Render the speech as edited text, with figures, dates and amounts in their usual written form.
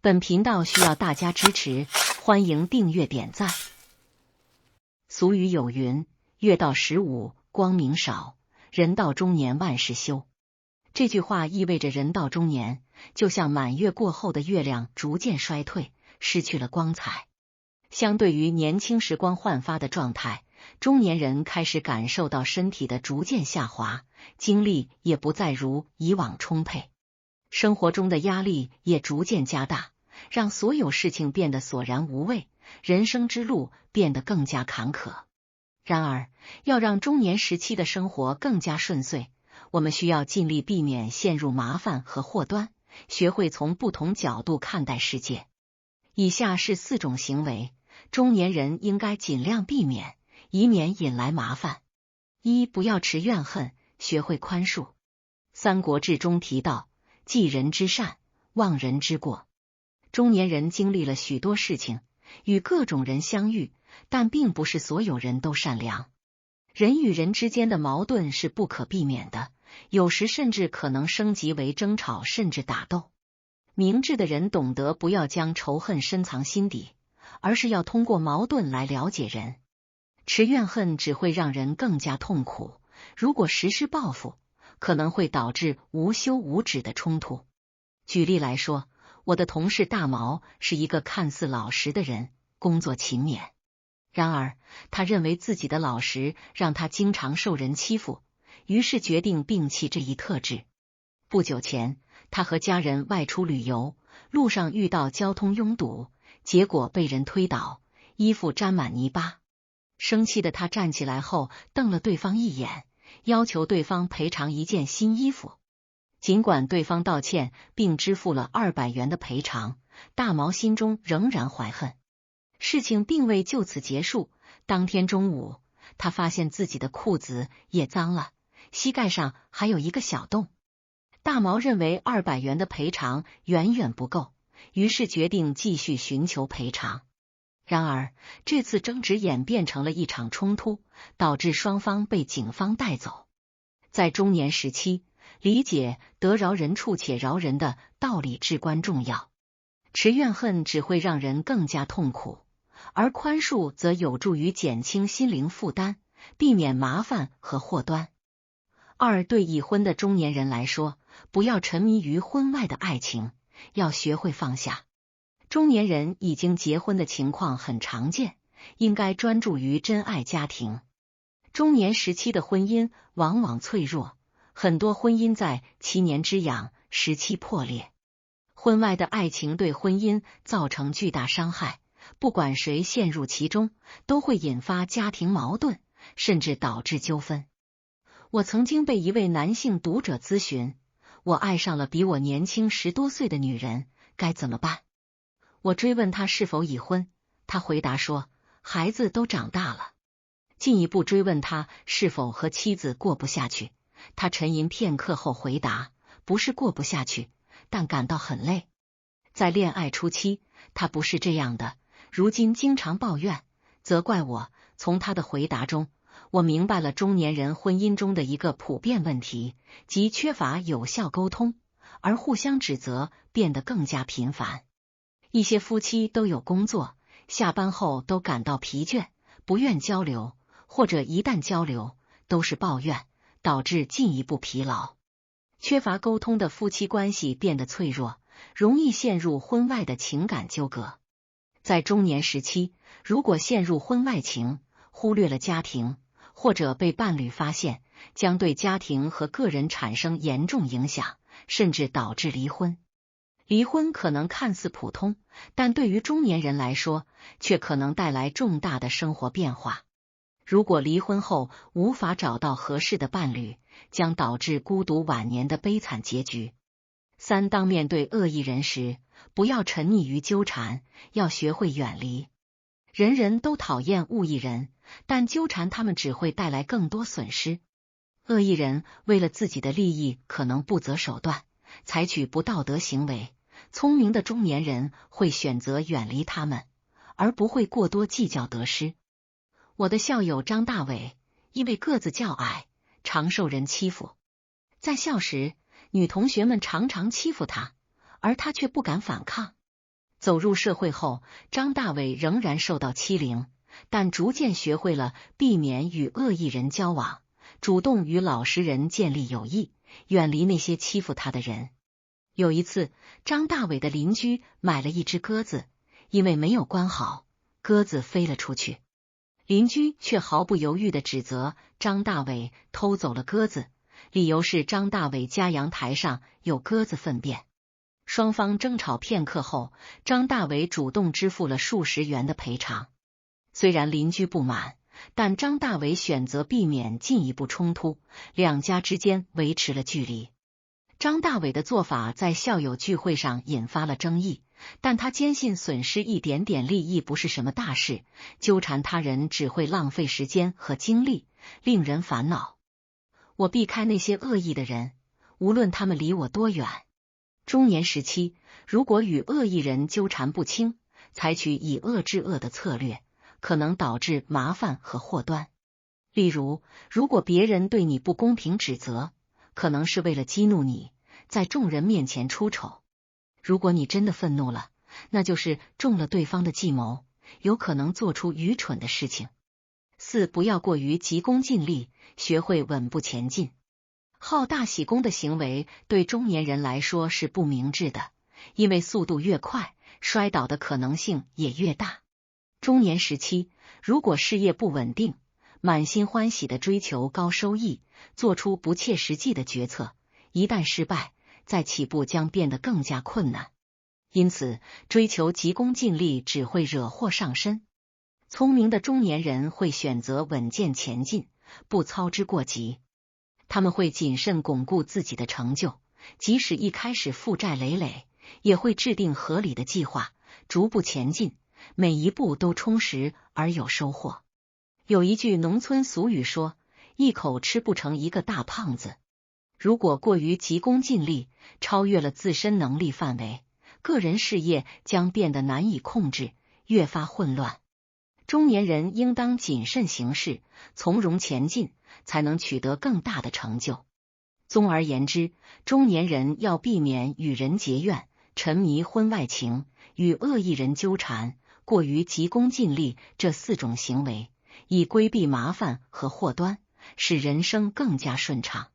本频道需要大家支持，欢迎订阅点赞。俗语有云：月到15，光明少；人到中年，万事休。这句话意味着人到中年，就像满月过后的月亮逐渐衰退，失去了光彩。相对于年轻时光焕发的状态，中年人开始感受到身体的逐渐下滑，精力也不再如以往充沛，生活中的压力也逐渐加大，让所有事情变得索然无味，人生之路变得更加坎坷。然而，要让中年时期的生活更加顺遂，我们需要尽力避免陷入麻烦和祸端，学会从不同角度看待世界。以下是4种行为，中年人应该尽量避免，以免引来麻烦。1. 不要持怨恨，学会宽恕。《三国志》中提到，记人之善，忘人之过。中年人经历了许多事情，与各种人相遇，但并不是所有人都善良。人与人之间的矛盾是不可避免的，有时甚至可能升级为争吵，甚至打斗。明智的人懂得不要将仇恨深藏心底，而是要通过矛盾来了解人。持怨恨只会让人更加痛苦，如果实施报复，可能会导致无休无止的冲突。举例来说，我的同事大毛是一个看似老实的人，工作勤勉。然而，他认为自己的老实让他经常受人欺负，于是决定摒弃这一特质。不久前，他和家人外出旅游，路上遇到交通拥堵，结果被人推倒，衣服沾满泥巴。生气的他站起来后，瞪了对方一眼，要求对方赔偿一件新衣服。尽管对方道歉并支付了200元的赔偿，大毛心中仍然怀恨。事情并未就此结束，当天中午，他发现自己的裤子也脏了，膝盖上还有一个小洞。大毛认为200元的赔偿远远不够，于是决定继续寻求赔偿。然而，这次争执演变成了一场冲突，导致双方被警方带走。在中年时期，理解得饶人处且饶人的道理至关重要。持怨恨只会让人更加痛苦，而宽恕则有助于减轻心灵负担，避免麻烦和祸端。2. 对已婚的中年人来说，不要沉迷于婚外的爱情，要学会放下。中年人已经结婚的情况很常见，应该专注于真爱家庭。中年时期的婚姻往往脆弱，很多婚姻在7年之痒时期破裂。婚外的爱情对婚姻造成巨大伤害，不管谁陷入其中，都会引发家庭矛盾，甚至导致纠纷。我曾经被一位男性读者咨询，我爱上了比我年轻10多岁的女人，该怎么办？我追问他是否已婚，他回答说，孩子都长大了。进一步追问他是否和妻子过不下去，他沉吟片刻后回答，不是过不下去，但感到很累。在恋爱初期，他不是这样的，如今经常抱怨，责怪我。从他的回答中，我明白了中年人婚姻中的一个普遍问题，即缺乏有效沟通，而互相指责变得更加频繁。一些夫妻都有工作，下班后都感到疲倦，不愿交流，或者一旦交流，都是抱怨，导致进一步疲劳。缺乏沟通的夫妻关系变得脆弱，容易陷入婚外的情感纠葛。在中年时期，如果陷入婚外情，忽略了家庭，或者被伴侣发现，将对家庭和个人产生严重影响，甚至导致离婚。离婚可能看似普通，但对于中年人来说，却可能带来重大的生活变化。如果离婚后无法找到合适的伴侣，将导致孤独晚年的悲惨结局。3. 当面对恶意人时，不要沉溺于纠缠，要学会远离。人人都讨厌恶意人，但纠缠他们只会带来更多损失。恶意人为了自己的利益可能不择手段，采取不道德行为，聪明的中年人会选择远离他们，而不会过多计较得失。我的校友张大伟，因为个子较矮，常受人欺负。在校时，女同学们常常欺负他，而他却不敢反抗。走入社会后，张大伟仍然受到欺凌，但逐渐学会了避免与恶意人交往，主动与老实人建立友谊，远离那些欺负他的人。有一次，张大伟的邻居买了一只鸽子，因为没有关好，鸽子飞了出去。邻居却毫不犹豫地指责张大伟偷走了鸽子，理由是张大伟家阳台上有鸽子粪便。双方争吵片刻后，张大伟主动支付了数十元的赔偿。虽然邻居不满，但张大伟选择避免进一步冲突，两家之间维持了距离。张大伟的做法在校友聚会上引发了争议，但他坚信损失一点点利益不是什么大事，纠缠他人只会浪费时间和精力，令人烦恼。我避开那些恶意的人，无论他们离我多远。中年时期，如果与恶意人纠缠不清，采取以恶制恶的策略，可能导致麻烦和祸端。例如，如果别人对你不公平指责，可能是为了激怒你，在众人面前出丑。如果你真的愤怒了，那就是中了对方的计谋，有可能做出愚蠢的事情。4. 不要过于急功近利，学会稳步前进。好大喜功的行为对中年人来说是不明智的，因为速度越快，摔倒的可能性也越大。中年时期，如果事业不稳定，满心欢喜地追求高收益，做出不切实际的决策，一旦失败，再起步将变得更加困难。因此，追求急功近利只会惹祸上身。聪明的中年人会选择稳健前进，不操之过急。他们会谨慎巩固自己的成就，即使一开始负债累累，也会制定合理的计划，逐步前进，每一步都充实而有收获。有一句农村俗语说，一口吃不成一个大胖子。如果过于急功近利，超越了自身能力范围，个人事业将变得难以控制，越发混乱。中年人应当谨慎行事，从容前进，才能取得更大的成就。综而言之，中年人要避免与人结怨、沉迷婚外情、与恶意人纠缠、过于急功近利这4种行为，以规避麻烦和祸端，使人生更加顺畅。